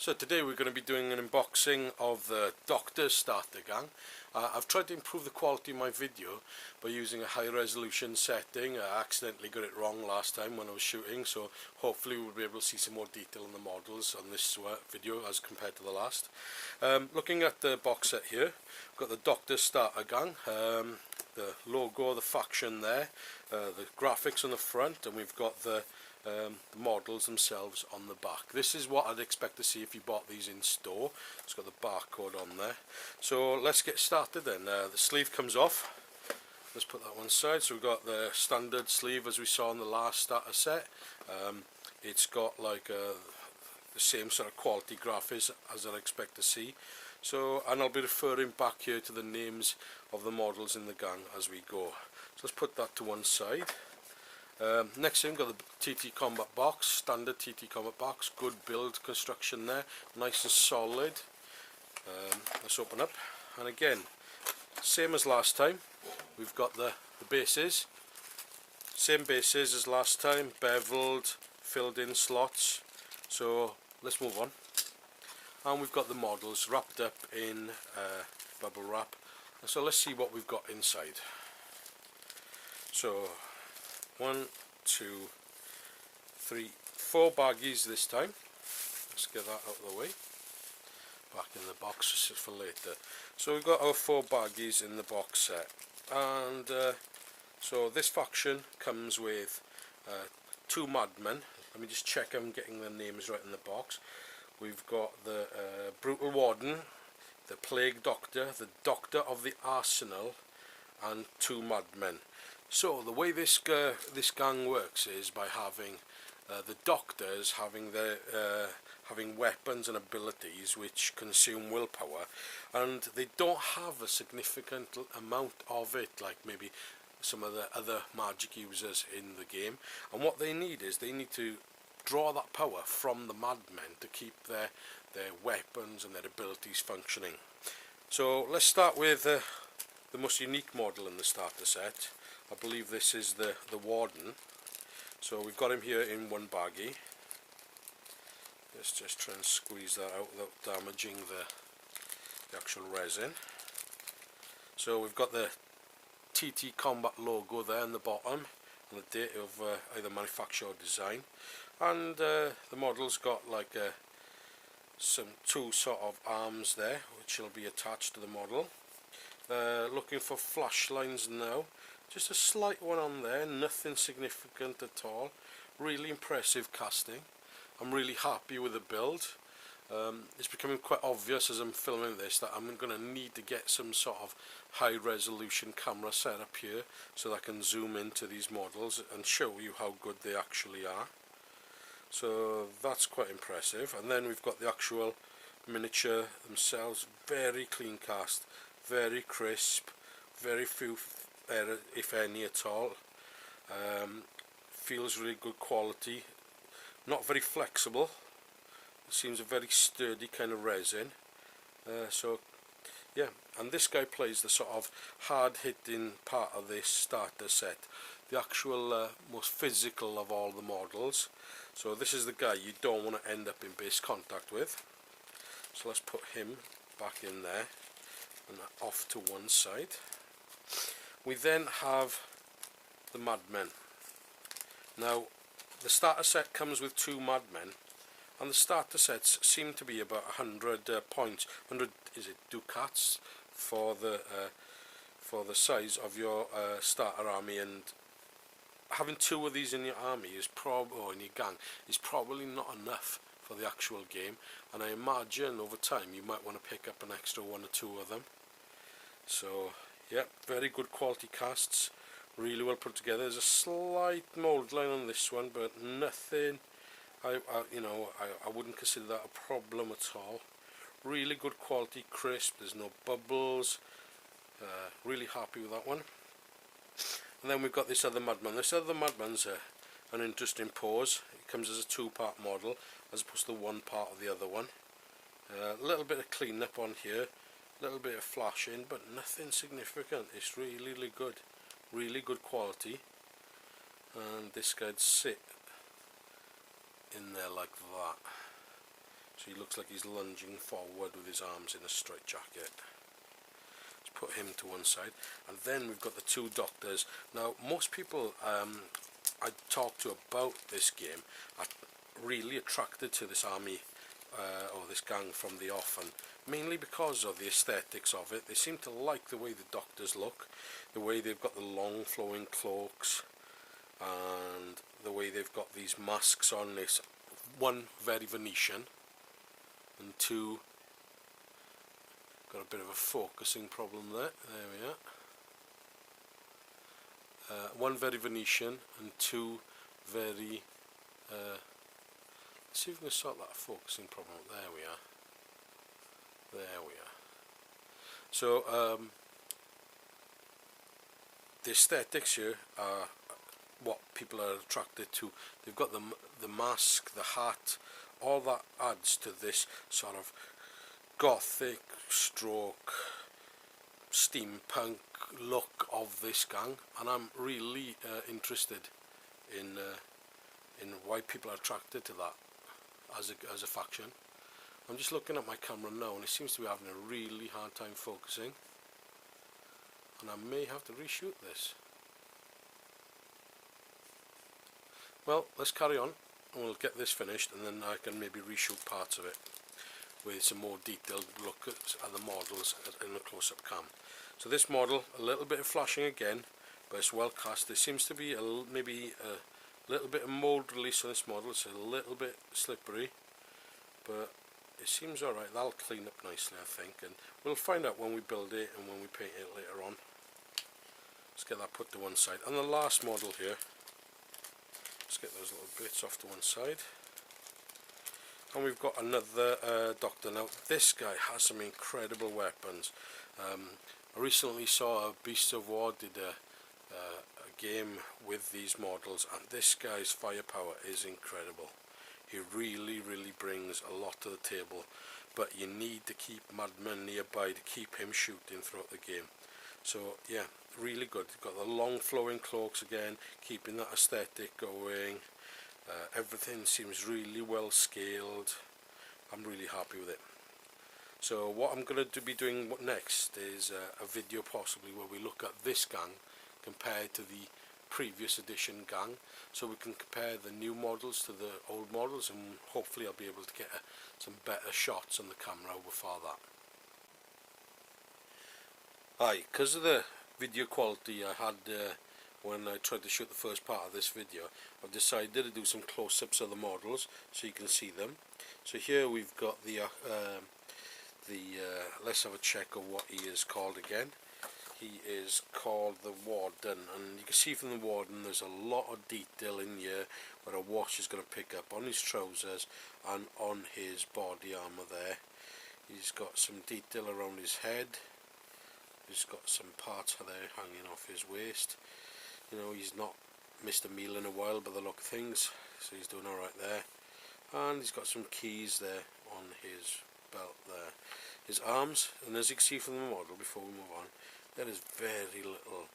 So today we're going to be doing an unboxing of the Doctor Starter Gang. I've tried to improve the quality of my video by using a high resolution setting. I accidentally got it wrong last time when I was shooting, so hopefully we'll be able to see some more detail in the models on this video as compared to the last. Looking at the box set here, we've got the Doctor Starter Gang, the logo, the faction there, the graphics on the front, and we've got the models themselves on the back. This is what I'd expect to see if you bought these in store. It's got the barcode on there. So let's get started then. The sleeve comes off. Let's put that one side. So we've got the standard sleeve as we saw in the last starter set. It's got like the same sort of quality graphics as I'd expect to see. So, and I'll be referring back here to the names of the models in the gang as we go. So let's put that to one side. Next thing, we've got the TT Combat box, standard TT Combat box, good build construction there, nice and solid. Let's open up, and again, same as last time, we've got the bases, same bases as last time, beveled, filled in slots. So let's move on. And we've got the models wrapped up in bubble wrap. And so let's see what we've got inside. So 1, 2, 3, 4 baggies this time. Let's get that out of the way. Back in the box for later. So we've got our 4 baggies in the box set, and so this faction comes with 2 madmen. Let me just check I'm getting the names right in the box. We've got the Brutal Warden, the Plague Doctor, the Doctor of the Arsenal, and 2 madmen. So the way this gang works is by having the doctors having weapons and abilities which consume willpower, and they don't have a significant amount of it like maybe some of the other magic users in the game. And what they need is they need to draw that power from the madmen to keep their weapons and their abilities functioning. So let's start with the most unique model in the starter set. I believe this is the Warden. So we've got him here in one baggie. Let's just try and squeeze that out without damaging the actual resin. So we've got the TT Combat logo there in the bottom and the date of either manufacture or design. And the model's got like some 2 sort of arms there which will be attached to the model. Looking for flash lines now. Just a slight one on there, nothing significant at all. Really impressive casting. I'm really happy with the build. It's becoming quite obvious as I'm filming this that I'm going to need to get some sort of high resolution camera set up here so that I can zoom into these models and show you how good they actually are. So that's quite impressive. And then we've got the actual miniature themselves. Very clean cast, very crisp, very few error if any at all. Feels really good quality, not very flexible. It seems a very sturdy kind of resin. So yeah, and this guy plays the sort of hard hitting part of this starter set, the actual most physical of all the models. So this is the guy you don't want to end up in base contact with. So let's put him back in there and off to one side. We then have the madmen. Now the starter set comes with 2 madmen, and the starter sets seem to be about 100 points, 100 ducats for the size of your starter army, and having 2 of these in your army is or in your gang is probably not enough for the actual game, and I imagine over time you might want to pick up an extra 1 or 2 of them. So yeah, very good quality casts, really well put together. There's a slight mould line on this one, but nothing, I wouldn't consider that a problem at all. Really good quality, crisp, there's no bubbles. Really happy with that one. And then we've got this other madman. This other madman's an interesting pose. It comes as a 2-part model as opposed to 1 part of the other one. A little bit of clean up on here, a little bit of flashing, but nothing significant. It's really good, really good quality. And this guy'd sit in there like that. So he looks like he's lunging forward with his arms in a straight jacket. Let's put him to one side. And then we've got the two doctors. Now, most people I talked to about this game are really attracted to this army or this gang from the off, and mainly because of the aesthetics of it. They seem to like the way the doctors look, the way they've got the long flowing cloaks, and the way they've got these masks on. This one very Venetian, and two, got a bit of a focusing problem there. There we are. One very Venetian and two very let's see if we can sort that focusing problem. There we are. There we are. So the aesthetics here are what people are attracted to. They've got the mask, the hat, all that adds to this sort of gothic stroke steampunk look of this gang, and I'm really interested in why people are attracted to that as a faction. I'm just looking at my camera now and it seems to be having a really hard time focusing, and I may have to reshoot this. Well, let's carry on and we'll get this finished, and then I can maybe reshoot parts of it with some more detailed look at the models in a close-up cam. So this model, a little bit of flashing again, but it's well cast. There seems to be maybe a little bit of mould release on this model. It's a little bit slippery, but it seems alright. That'll clean up nicely, I think, and we'll find out when we build it and when we paint it later on. Let's get that put to one side. And the last model here, let's get those little bits off to one side. And we've got another doctor. Now this guy has some incredible weapons. I recently saw a Beasts of War did a game with these models, and this guy's firepower is incredible. He really brings a lot to the table, but you need to keep Madman nearby to keep him shooting throughout the game. So yeah, really good. You've got the long flowing cloaks again, keeping that aesthetic going. Everything seems really well scaled. I'm really happy with it. So what I'm going to be doing next is a video possibly where we look at this gang compared to the previous edition gang, so we can compare the new models to the old models, and hopefully I'll be able to get some better shots on the camera before that. Hi, because of the video quality I had when I tried to shoot the first part of this video, I've decided to do some close-ups of the models so you can see them. So here we've got the let's have a check of what he is called again. He is called the Warden, and you can see from the Warden there's a lot of detail in here where a wash is going to pick up on his trousers and on his body armour there. He's got some detail around his head. He's got some parts there hanging off his waist. You know, he's not missed a meal in a while by the look of things, so he's doing alright there. And he's got some keys there on his belt there. His arms, and as you can see from the model before we move on, there is very little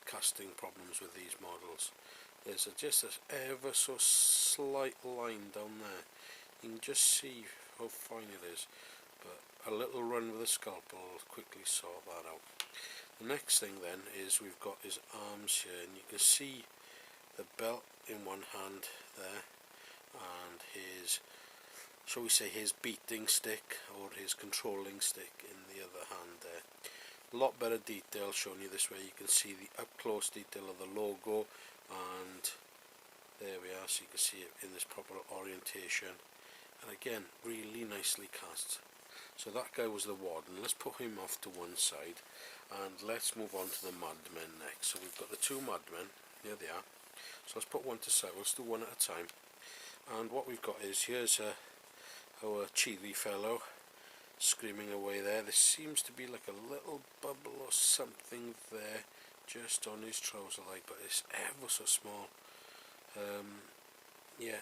casting problems with these models. There's just an ever so slight line down there. You can just see how fine it is, but a little run with a scalpel will quickly sort that out. The next thing then is we've got his arms here, and you can see the belt in one hand there, and his, shall we say, his beating stick or his controlling stick in the other hand there. A lot better detail shown you this way. You can see the up close detail of the logo, and there we are, so you can see it in this proper orientation, and again really nicely cast. So that guy was the Warden. Let's put him off to one side and let's move on to the Madmen next. So we've got the two Madmen, here they are. So let's put one to side, let's do one at a time. And what we've got is, here's our cheery fellow screaming away there. There seems to be like a little bubble or something there just on his trouser leg, but it's ever so small. Yeah,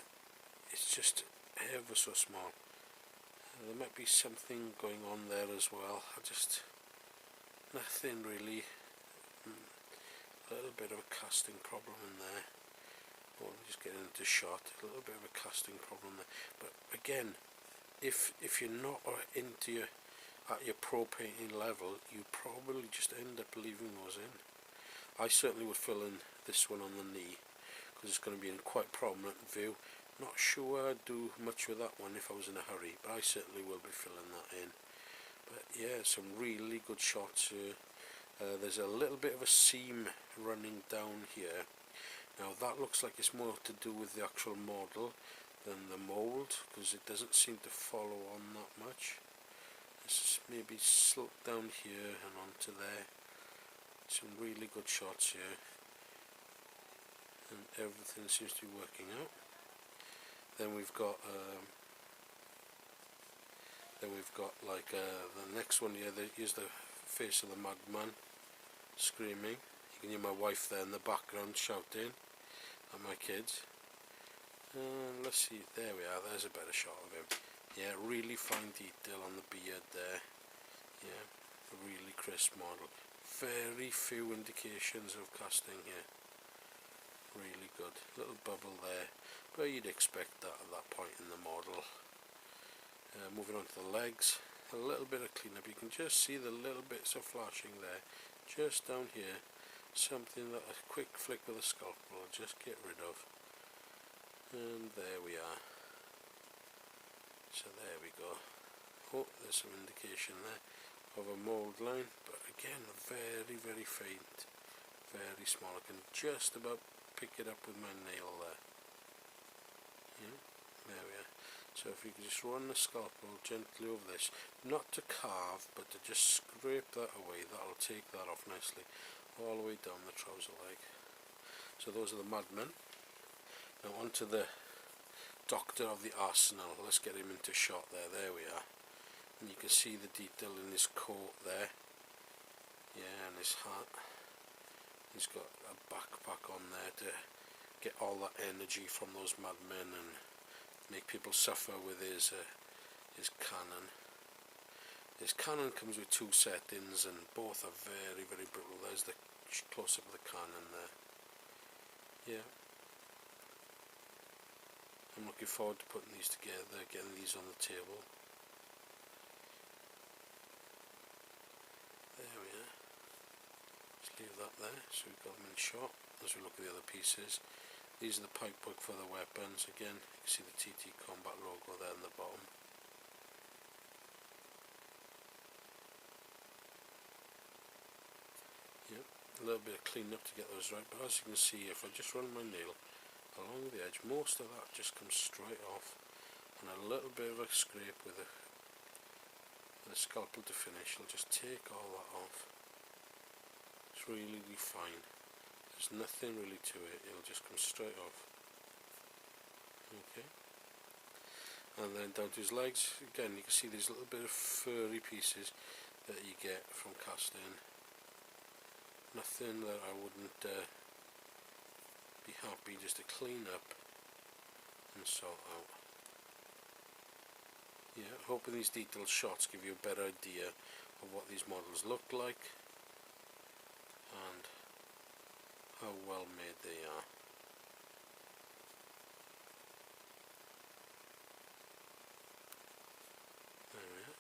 it's just ever so small. There might be something going on there as well. Nothing really. A little bit of a casting problem in there. Oh, I'm just getting into shot. A little bit of a casting problem there. But again, if you're not into your pro painting level, you probably just end up leaving those in. I certainly would fill in this one on the knee because it's going to be in quite prominent view. Not sure I'd do much with that one if I was in a hurry, but I certainly will be filling that in. But yeah, some really good shots here. There's a little bit of a seam running down here. Now that looks like it's more to do with the actual model than the mould, because it doesn't seem to follow on that much. Let's maybe slope down here and onto there. Some really good shots here, and everything seems to be working out. Then we've got like the next one here. Here's the face of the madman screaming. You can hear my wife there in the background shouting at my kids. Let's see, there we are, there's a better shot of him. Yeah, really fine detail on the beard there. Yeah, a really crisp model. Very few indications of casting here. Really good. Little bubble there, but you'd expect that at that point in the model. Moving on to the legs, a little bit of cleanup. You can just see the little bits of flashing there, just down here. Something that a quick flick with a scalpel will just get rid of. And there we are. So there we go. Oh, there's some indication there of a mould line, but again very, very faint, very small. I can just about pick it up with my nail there. Yeah, there we are. So if you can just run the scalpel gently over this, not to carve but to just scrape that away, that'll take that off nicely all the way down the trouser leg. So those are the madmen. Now onto the Doctor of the Arsenal. Let's get him into shot there. There we are. And you can see the detail in his coat there. Yeah, and his hat. He's got a backpack on there to get all that energy from those madmen and make people suffer with his cannon. His cannon comes with two settings and both are very, very brutal. There's the close-up of the cannon there. Yeah. I'm looking forward to putting these together, getting these on the table. There we are. Just leave that there so we've got them in shot as we look at the other pieces. These are the pipe work for the weapons. Again, you can see the TT Combat logo there in the bottom. Yep, a little bit of clean up to get those right, but as you can see, if I just run my nail along the edge, most of that just comes straight off, and a little bit of a scrape with a scalpel to finish will just take all that off. It's really fine. There's nothing really to it, it'll just come straight off. Okay. And then down to his legs, again you can see these little bit of furry pieces that you get from casting. Nothing that I wouldn't be happy just to clean up and sort out. Yeah, hoping these detailed shots give you a better idea of what these models look like and how well made they are. There we are.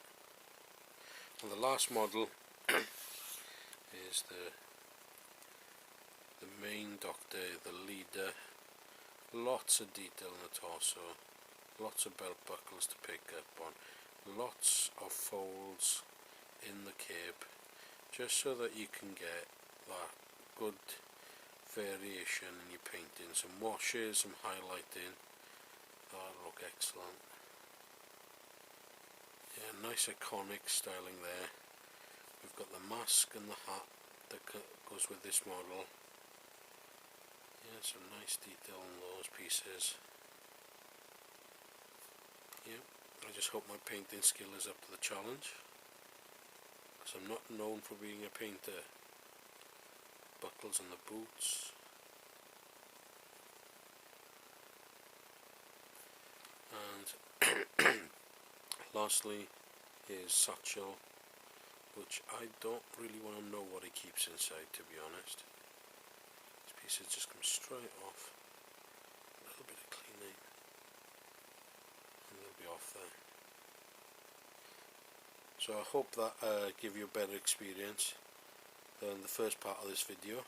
And the last model is the main Doctor, the leader. Lots of detail in the torso, lots of belt buckles to pick up on, lots of folds in the cape, just so that you can get that good variation in your painting. Some washes, some highlighting, that'll look excellent. Yeah, nice iconic styling there. We've got the mask and the hat that goes with this model. Yeah, some nice detail on those pieces. Yeah, I just hope my painting skill is up to the challenge, because I'm not known for being a painter. Buckles on the boots. And lastly is satchel, which I don't really want to know what he keeps inside, to be honest. These pieces just come straight off. A little bit of cleaning and they'll be off there. So I hope that give you a better experience than the first part of this video,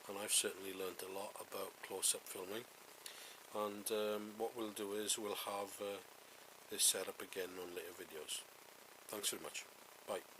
and I've certainly learned a lot about close-up filming. And what we'll do is we'll have this set up again on later videos. Thanks very much. Bye.